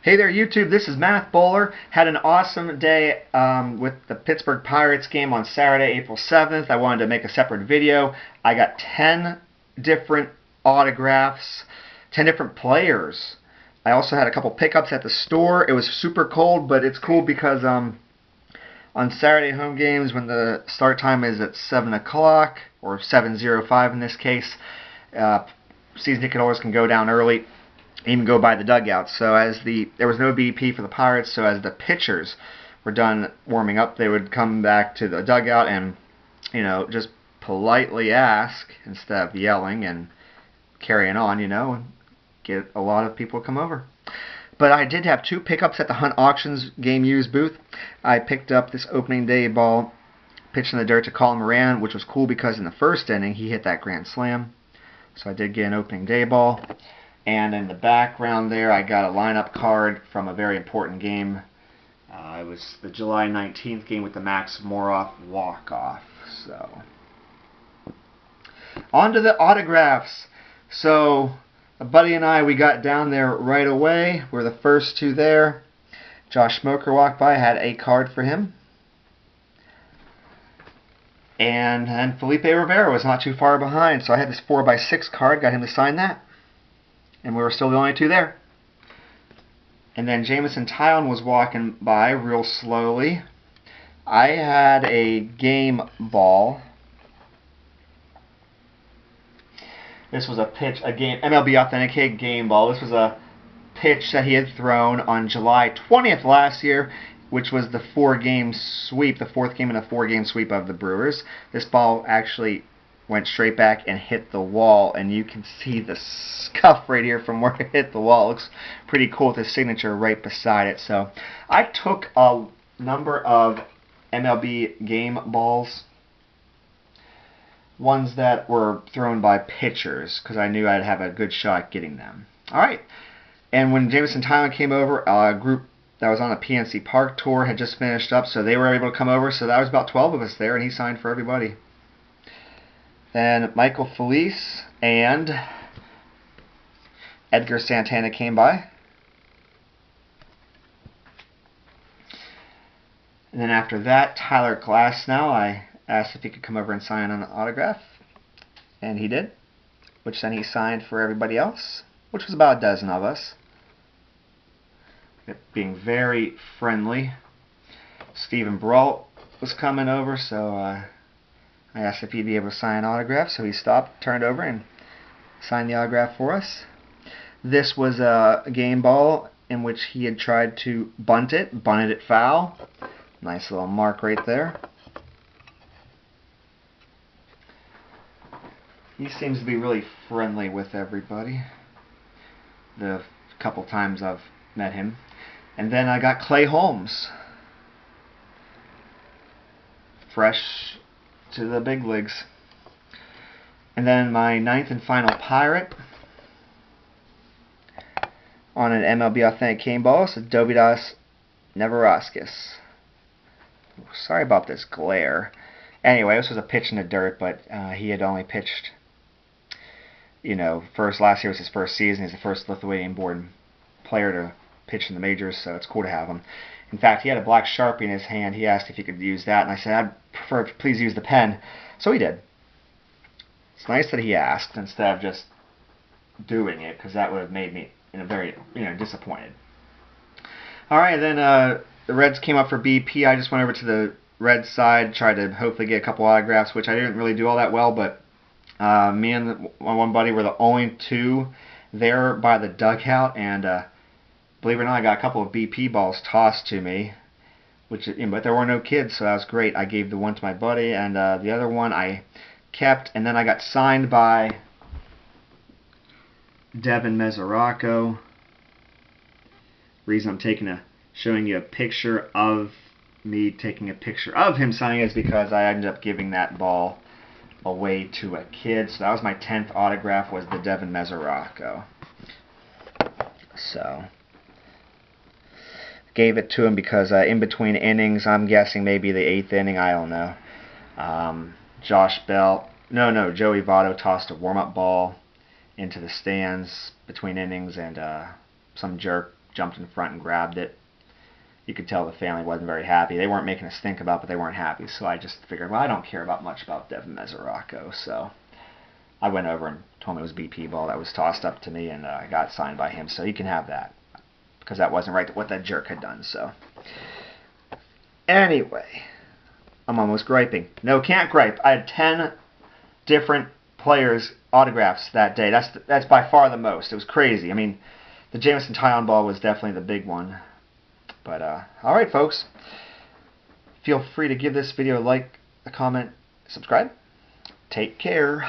Hey there, YouTube. This is Math Bowler. Had an awesome day with the Pittsburgh Pirates game on Saturday, April 7th. I wanted to make a separate video. I got 10 different autographs, 10 different players. I also had a couple pickups at the store. It was super cold, but it's cool because on Saturday home games, when the start time is at 7 o'clock, or 7:05 in this case, season ticket holders can go down early, even go by the dugouts. So there was no BP for the Pirates, so as the pitchers were done warming up, they would come back to the dugout and, just politely ask instead of yelling and carrying on, and get a lot of people to come over. But I did have two pickups at the Hunt Auctions game used booth. I picked up this opening day ball pitched in the dirt to Colin Moran, which was cool because in the first inning he hit that grand slam. So I did get an opening day ball. And in the background there, I got a lineup card from a very important game. It was the July 19th game with the Max Moroff walk-off. So, on to the autographs. So, a buddy and I, we got down there right away. We're the first two there. Josh Smoker walked by, had a card for him. And Felipe Rivera was not too far behind. So I had this 4x6 card, got him to sign that. And we were still the only two there. And then Jameson Taillon was walking by real slowly. I had a game ball. This was a pitch, a game, MLB authenticated game ball. This was a pitch that he had thrown on July 20th last year, which was the 4-game sweep, the fourth game in a 4-game sweep of the Brewers. This ball actually went straight back and hit the wall, and you can see the scuff right here from where it hit the wall. It looks pretty cool with his signature right beside it. So I took a number of MLB game balls, ones that were thrown by pitchers, because I knew I'd have a good shot at getting them. Alright, and when Jameson Taillon came over, a group that was on a PNC Park tour had just finished up, so they were able to come over, so that was about 12 of us there, and he signed for everybody. Then Michael Felice and Edgar Santana came by. And then after that, Tyler Glasnow, I asked if he could come over and sign an autograph. And he did, which then he signed for everybody else, which was about a dozen of us. It being very friendly. Stephen Brault was coming over, so I asked if he'd be able to sign an autograph, so he stopped, turned over, and signed the autograph for us. This was a game ball in which he had tried to bunted it foul. Nice little mark right there. He seems to be really friendly with everybody, the couple times I've met him. And then I got Clay Holmes. Fresh to the big leagues. And then my 9th and final Pirate on an MLB Authentic game ball is Dovydas Neverauskas. Sorry about this glare. Anyway, this was a pitch in the dirt, but he had only pitched, last year was his first season. He's the first Lithuanian-born player to pitch in the majors, so it's cool to have him. In fact, he had a black Sharpie in his hand. He asked if he could use that, and I said, I'd prefer if please use the pen. So he did. It's nice that he asked instead of just doing it, because that would have made me very, disappointed. Alright, then the Reds came up for BP. I just went over to the Reds side, tried to hopefully get a couple autographs, which I didn't really do all that well, but me and one buddy were the only two there by the dugout, and believe it or not, I got a couple of BP balls tossed to me, but there were no kids, so that was great. I gave the one to my buddy, and the other one I kept, and then I got signed by Devin Mesoraco. Reason I'm showing you a picture of me taking a picture of him signing is because I ended up giving that ball away to a kid. So that was my 10th autograph, was the Devin Mesoraco. So gave it to him because in between innings, I'm guessing maybe the 8th inning, I don't know. Joey Votto tossed a warm-up ball into the stands between innings, and some jerk jumped in front and grabbed it. You could tell the family wasn't very happy. They weren't making us think about, but they weren't happy. So I just figured, well, I don't care much about Devin Mesoraco. So I went over and told him it was BP ball that was tossed up to me, and I got signed by him. So he can have that, because that wasn't right what that jerk had done. So anyway, I'm almost griping. No, can't gripe. I had 10 different players' autographs that day. That's by far the most. It was crazy. I mean, the Jameson Taillon ball was definitely the big one. But, alright folks, feel free to give this video a like, a comment, subscribe. Take care.